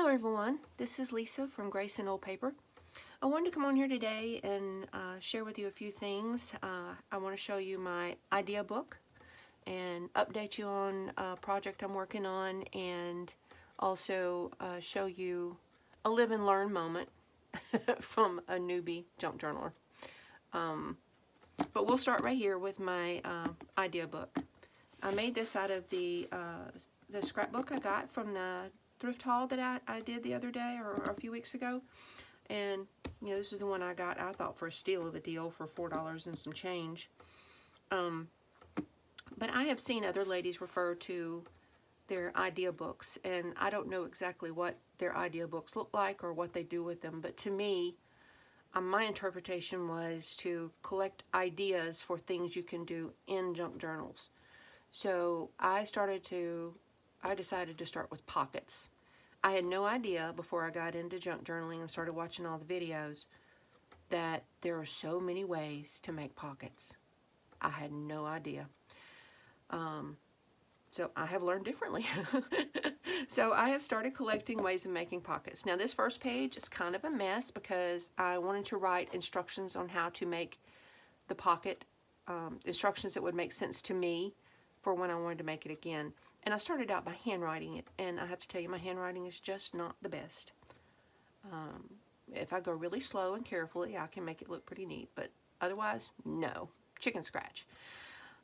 Hello everyone, this is Lisa from Grace and Old Paper. I wanted to come on here today and share with you a few things. I want to show you my idea book and update you on a project I'm working on, and also show you a live and learn moment from a newbie junk journaler. But we'll start right here with my idea book. I made this out of the scrapbook I got from the thrift haul that I did the other day, or a few weeks ago. And you know, this was the one I got, I thought, for a steal of a deal for $4 and some change. But I have seen other ladies refer to their idea books, and I don't know exactly what their idea books look like or what they do with them, but to me, my interpretation was to collect ideas for things you can do in junk journals. So I decided to start with pockets. I had no idea before I got into junk journaling and started watching all the videos that there are so many ways to make pockets. I had no idea. So I have learned differently. So I have started collecting ways of making pockets. Now this first page is kind of a mess because I wanted to write instructions on how to make the pocket, instructions that would make sense to me for when I wanted to make it again. And I started out by handwriting it, and I have to tell you, my handwriting is just not the best. If I go really slow and carefully, I can make it look pretty neat, but otherwise, no. Chicken scratch.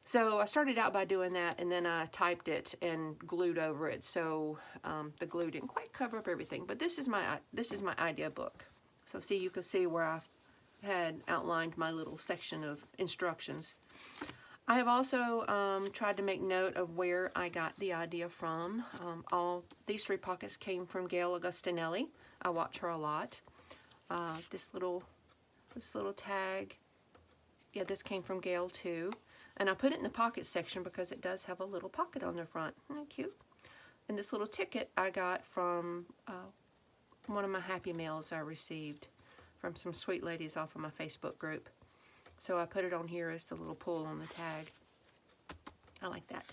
So I started out by doing that, and then I typed it and glued over it, so the glue didn't quite cover up everything. But this is my idea book. So see, you can see where I had outlined my little section of instructions. I have also tried to make note of where I got the idea from. All these three pockets came from Gayle Agostinelli. I watch her a lot. This little tag, yeah, this came from Gayle too. And I put it in the pocket section because it does have a little pocket on the front. Isn't that cute? And this little ticket I got from one of my Happy Mails I received from some sweet ladies off of my Facebook group. So I put it on here as the little pull on the tag. I like that.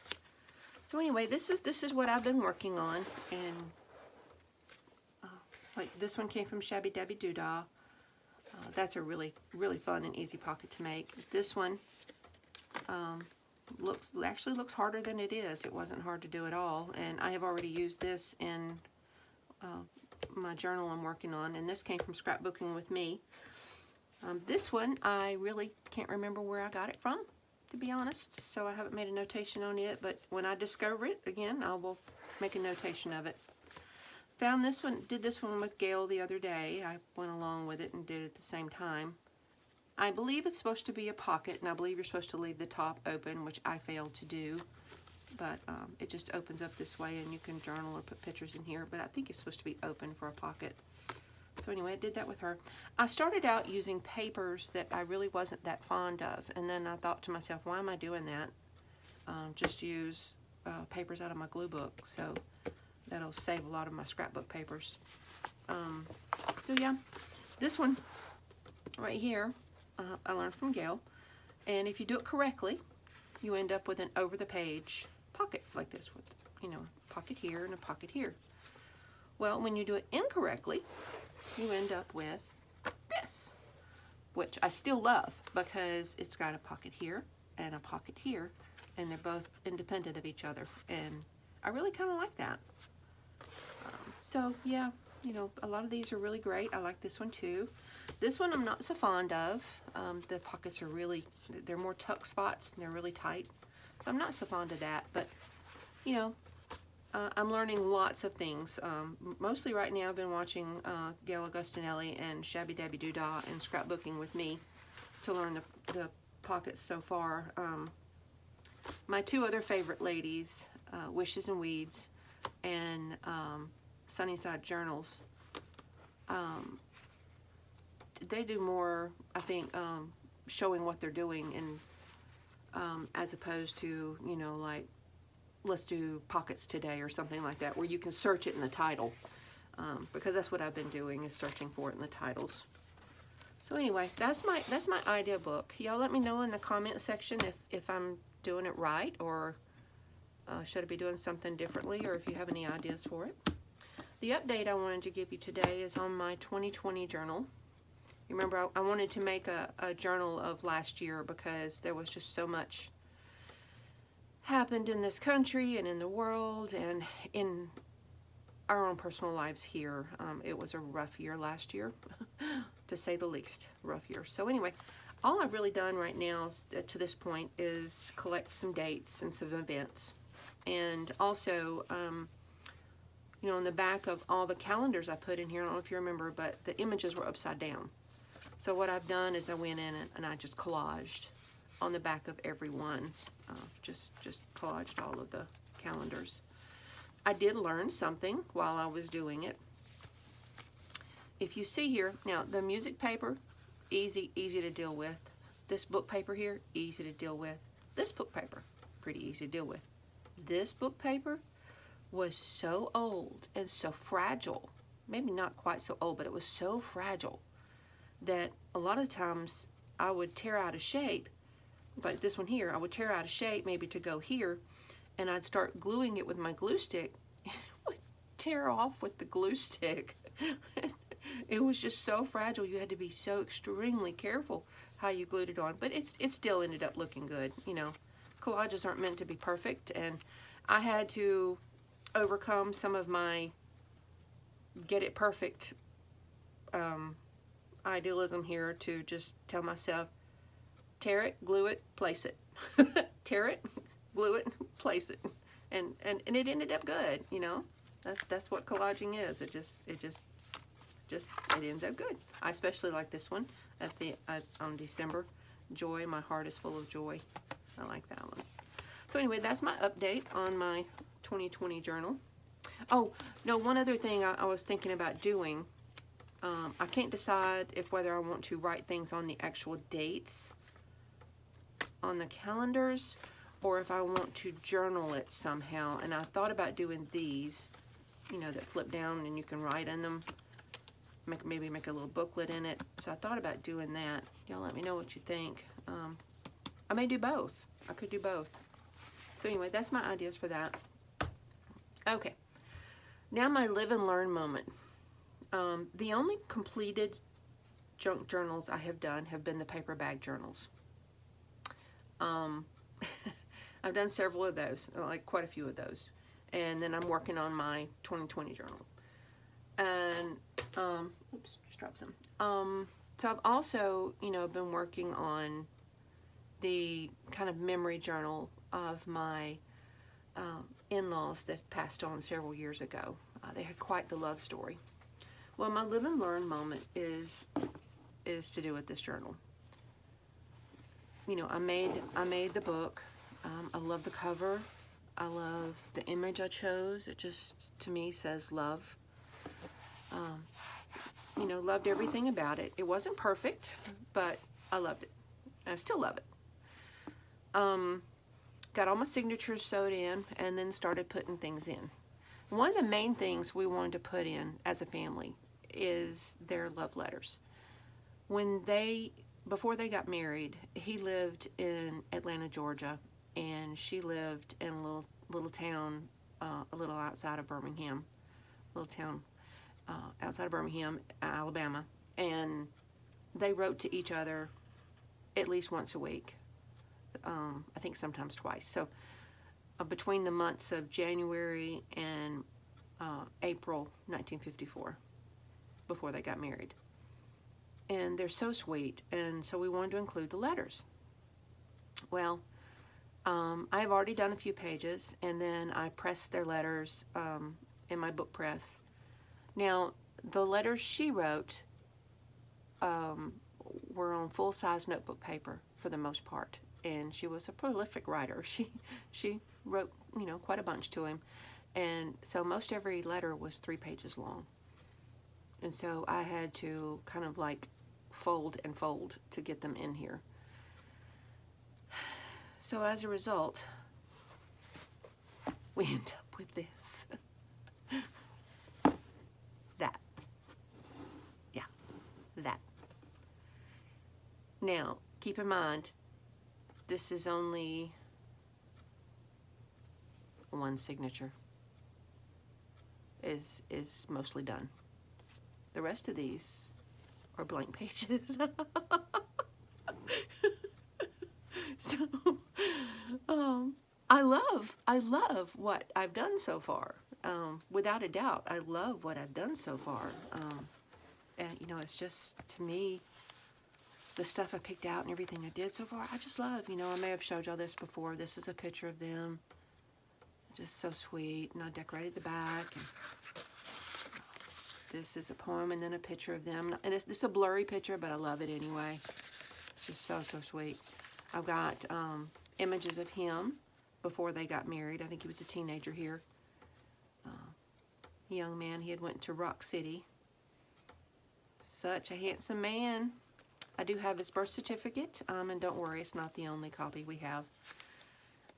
So anyway, this is what I've been working on, and like this one came from Shabbydabbydoodah. That's a really fun and easy pocket to make. This one actually looks harder than it is. It wasn't hard to do at all, and I have already used this in my journal I'm working on, and this came from Scrapbooking with Me. This one, I really can't remember where I got it from, to be honest, so I haven't made a notation on it, but when I discover it, again, I will make a notation of it. Found this one, did this one with Gayle the other day. I went along with it and did it at the same time. I believe it's supposed to be a pocket, and I believe you're supposed to leave the top open, which I failed to do, but it just opens up this way, and you can journal or put pictures in here, but I think it's supposed to be open for a pocket. So anyway, I did that with her. I started out using papers that I really wasn't that fond of, and then I thought to myself, why am I doing that? Just use papers out of my glue book, so that'll save a lot of my scrapbook papers. So yeah, this one right here, I learned from Gayle, and if you do it correctly, you end up with an over-the-page pocket like this, with, you know, a pocket here and a pocket here. Well, when you do it incorrectly, you end up with this, which I still love because it's got a pocket here and a pocket here, and they're both independent of each other, and I really kind of like that. So yeah, you know, a lot of these are really great. I like this one too. This one I'm not so fond of. The pockets are they're more tuck spots, and they're really tight, so I'm not so fond of that, but you know, I'm learning lots of things. Mostly right now I've been watching Gayle Agostinelli and Shabbydabbydoodah and Scrapbooking with Me to learn the pockets so far. My two other favorite ladies, Wishes and Weeds and Sunnyside Journals, they do more, I think, showing what they're doing, and as opposed to, you know, like, let's do pockets today or something like that, where you can search it in the title, because that's what I've been doing, is searching for it in the titles. So anyway, that's my idea book. Y'all let me know in the comment section if I'm doing it right, or should I be doing something differently, or if you have any ideas for it. The update I wanted to give you today is on my 2020 journal. You remember I wanted to make a journal of last year because there was just so much happened in this country and in the world and in our own personal lives here. It was a rough year last year, to say the least. Rough year. So anyway, all I've really done right now to this point is collect some dates and some events. And also, you know, on the back of all the calendars I put in here, I don't know if you remember, but the images were upside down. So what I've done is I went in and I just collaged on the back of every one. Just collaged all of the calendars. I did learn something while I was doing it. If you see here, now the music paper, easy to deal with. This book paper here, easy to deal with. This book paper, pretty easy to deal with. This book paper was so old and so fragile. Maybe not quite so old, but it was so fragile that a lot of times I would tear out of shape. Like this one here, I would tear out of shape maybe to go here, and I'd start gluing it with my glue stick. It would tear off with the glue stick. It was just so fragile. You had to be so extremely careful how you glued it on. But it still ended up looking good. You know, collages aren't meant to be perfect, and I had to overcome some of my get it perfect idealism here to just tell myself, tear it, glue it, place it. Tear it, glue it, place it. And it ended up good, you know. That's what collaging is. It ends up good. I especially like this one on December. Joy, my heart is full of joy. I like that one. So anyway, that's my update on my 2020 journal. Oh, no, one other thing I was thinking about doing. I can't decide whether I want to write things on the actual dates on the calendars or if I want to journal it somehow. And I thought about doing these, you know, that flip down and you can write in them. Maybe make a little booklet in it. So I thought about doing that. Y'all let me know what you think. I may do both. I could do both. So anyway, that's my ideas for that. Okay. Now my live and learn moment. The only completed junk journals I have done have been the paper bag journals. I've done several of those, like quite a few of those. And then I'm working on my 2020 journal. And, oops, just dropped some. So I've also, you know, been working on the kind of memory journal of my in-laws that passed on several years ago. They had quite the love story. Well, my live and learn moment is to do with this journal. You know, I made the book. I love the cover. I love the image I chose. It just, to me, says love. You know, loved everything about it. It wasn't perfect, but I loved it. I still love it. Got all my signatures sewed in and then started putting things in. One of the main things we wanted to put in as a family is their love letters. Before they got married, he lived in Atlanta, Georgia, and she lived in a little town a little outside of Birmingham, outside of Birmingham, Alabama, and they wrote to each other at least once a week. I think sometimes twice. So between the months of January and April 1954, before they got married. And they're so sweet, and so we wanted to include the letters. Well, I've already done a few pages, and then I pressed their letters in my book press. Now, the letters she wrote were on full-size notebook paper for the most part, and she was a prolific writer. She wrote, you know, quite a bunch to him, and so most every letter was 3 pages long. And so I had to kind of like fold and fold to get them in here. So as a result, we end up with this. That. Now, keep in mind, this is only one signature. is mostly done. The rest of these are blank pages. So, I love what I've done so far. Without a doubt, I love what I've done so far. And you know, it's just, to me, the stuff I picked out and everything I did so far, I just love. You know, I may have showed y'all this before. This is a picture of them. Just so sweet. And I decorated the back. And this is a poem and then a picture of them. And it's a blurry picture, but I love it anyway. It's just so sweet. I've got images of him before they got married. I think he was a teenager here. Young man. He had went to Rock City. Such a handsome man. I do have his birth certificate, and don't worry, it's not the only copy we have.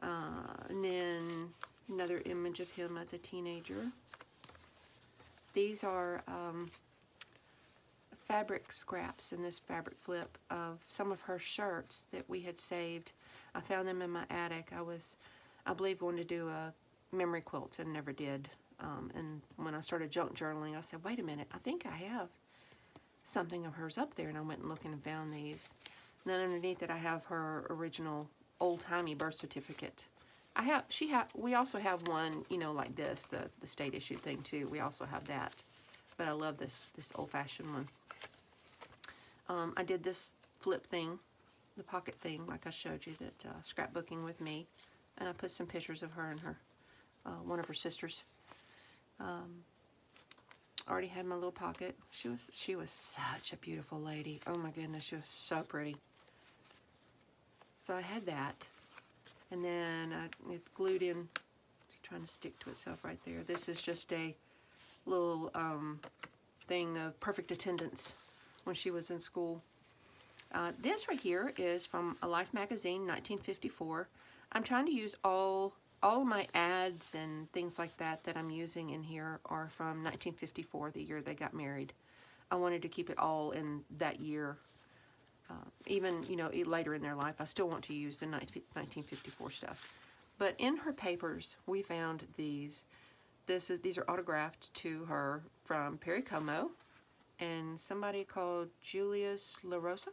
And then another image of him as a teenager. These are fabric scraps in this fabric flip of some of her shirts that we had saved. I found them in my attic. I believe, going to do a memory quilt and never did. And when I started junk journaling, I said, wait a minute, I think I have something of hers up there, and I went and looked and found these. And then underneath it, I have her original old-timey birth certificate. We also have one, you know, like this, the state issued thing too. We also have that, but I love this old-fashioned one. I did this flip thing, the pocket thing, like I showed you, that scrapbooking with me, and I put some pictures of her and her one of her sisters. Already had my little pocket. She was such a beautiful lady. Oh my goodness, she was so pretty. So I had that, and then it glued in. Just trying to stick to itself right there. This is just a little thing of perfect attendance when she was in school. This right here is from a Life magazine, 1954. I'm trying to use all of my ads and things like that I'm using in here are from 1954, the year they got married. I wanted to keep it all in that year. Even, you know, later in their life, I still want to use the 1954 stuff. But in her papers, we found these. These are autographed to her from Perry Como and somebody called Julius La Rosa.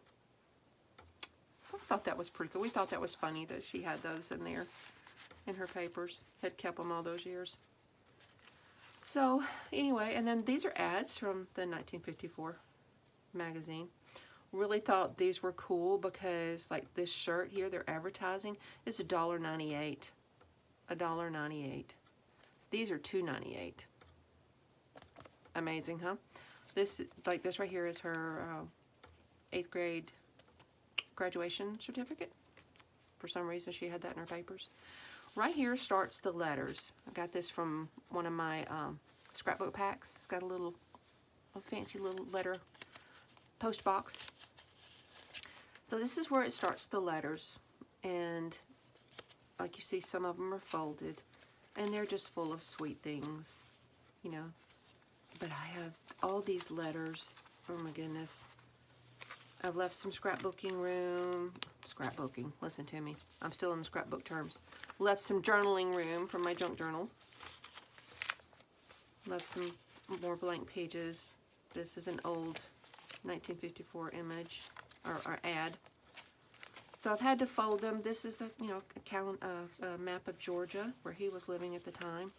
So I thought that was pretty cool. We thought that was funny that she had those in there. In her papers, had kept them all those years. So anyway, and then these are ads from the 1954 magazine. Really thought these were cool because, like, this shirt here they're advertising is $1.98. $1.98. These are $2.98. Amazing, huh? This right here is her 8th grade graduation certificate. For some reason she had that in her papers. Right here starts the letters. I got this from one of my scrapbook packs. It's got a fancy little letter post box. So this is where it starts the letters, and like you see, some of them are folded, and they're just full of sweet things, you know. But I have all these letters. Oh my goodness. I've left some scrapbooking room. Scrapbooking, listen to me. I'm still in the scrapbook terms. Left some journaling room from my junk journal. Left some more blank pages. This is an old 1954 image or ad. So I've had to fold them. This is a map of Georgia where he was living at the time.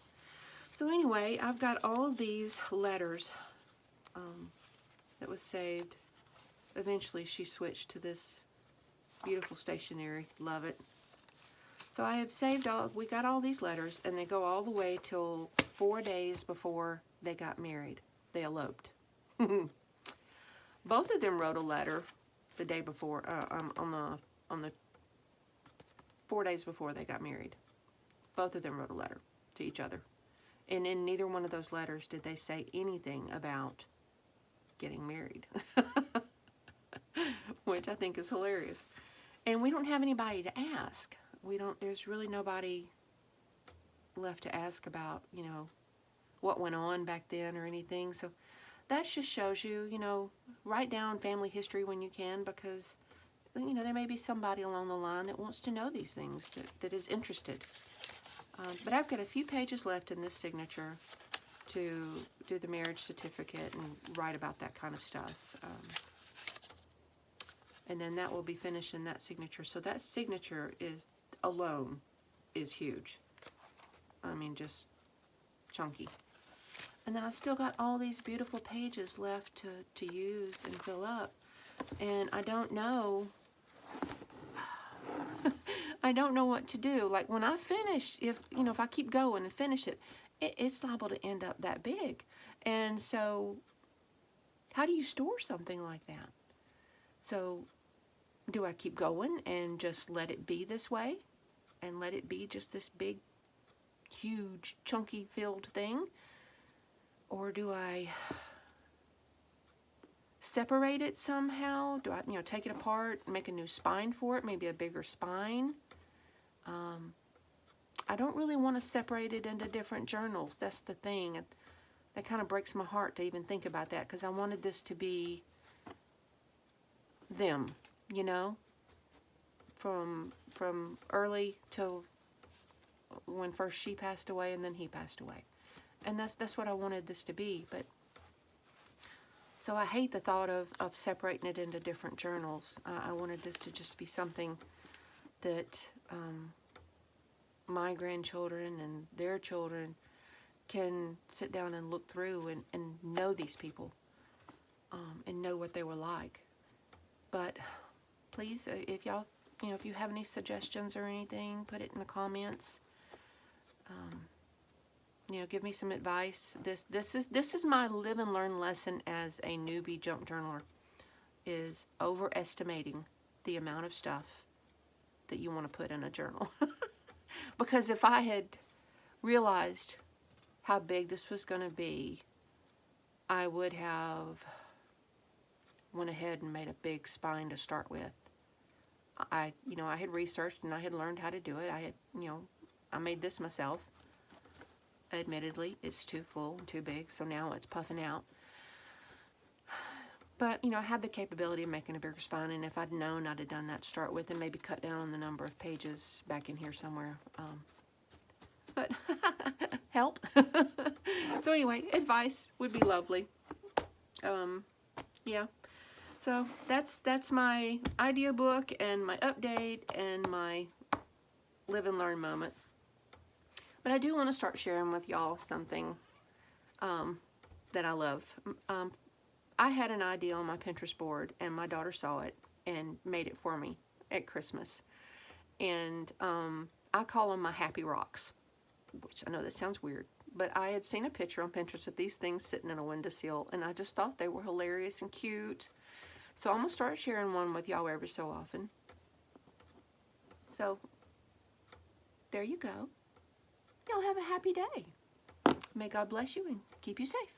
So anyway, I've got all of these letters that was saved. Eventually she switched to this beautiful stationery. Love it. So I have saved we got all these letters, and they go all the way till 4 days before they got married. They eloped. Both of them wrote a letter the day before, on the 4 days before they got married. Both of them wrote a letter to each other. And in neither one of those letters did they say anything about getting married. Which I think is hilarious. And we don't have anybody to ask. There's really nobody left to ask about, you know, what went on back then or anything. So that just shows you, you know, write down family history when you can, because, you know, there may be somebody along the line that wants to know these things, that is interested. But I've got a few pages left in this signature. to do the marriage certificate and write about that kind of stuff. And then that will be finishing that signature. So that signature is alone is huge. I mean, just chunky. And then I've still got all these beautiful pages left to use and fill up. And I don't know, I don't know what to do. Like when I finish, if I keep going and finish it, it's liable to end up that big. And so how do you store something like that? So do I keep going and just let it be this way? And let it be just this big, huge, chunky filled thing? Or do I separate it somehow? Do I, take it apart, make a new spine for it, maybe a bigger spine? I don't really want to separate it into different journals. That's the thing. That kind of breaks my heart to even think about that, because I wanted this to be them, from early till when first she passed away and then he passed away. And that's what I wanted this to be. But so I hate the thought of separating it into different journals. I wanted this to just be something that my grandchildren and their children can sit down and look through and know these people and know what they were like. But please, if y'all, if you have any suggestions or anything, put it in the comments. Give me some advice. This is my live and learn lesson as a newbie junk journaler, is overestimating the amount of stuff that you want to put in a journal. Because if I had realized how big this was going to be, I would have went ahead and made a big spine to start with. I had researched and I had learned how to do it. I made this myself. Admittedly, it's too full and too big, so now it's puffing out. But, I had the capability of making a bigger spine, and if I'd known, I'd have done that to start with and maybe cut down on the number of pages back in here somewhere. But help. So anyway, advice would be lovely. Yeah. So that's my idea book and my update and my live and learn moment. But I do want to start sharing with y'all something that I love. I had an idea on my Pinterest board, and my daughter saw it and made it for me at Christmas. And I call them my happy rocks, which I know that sounds weird, but I had seen a picture on Pinterest of these things sitting in a windowsill, and I just thought they were hilarious and cute. So I'm going to start sharing one with y'all every so often. So there you go. Y'all have a happy day. May God bless you and keep you safe.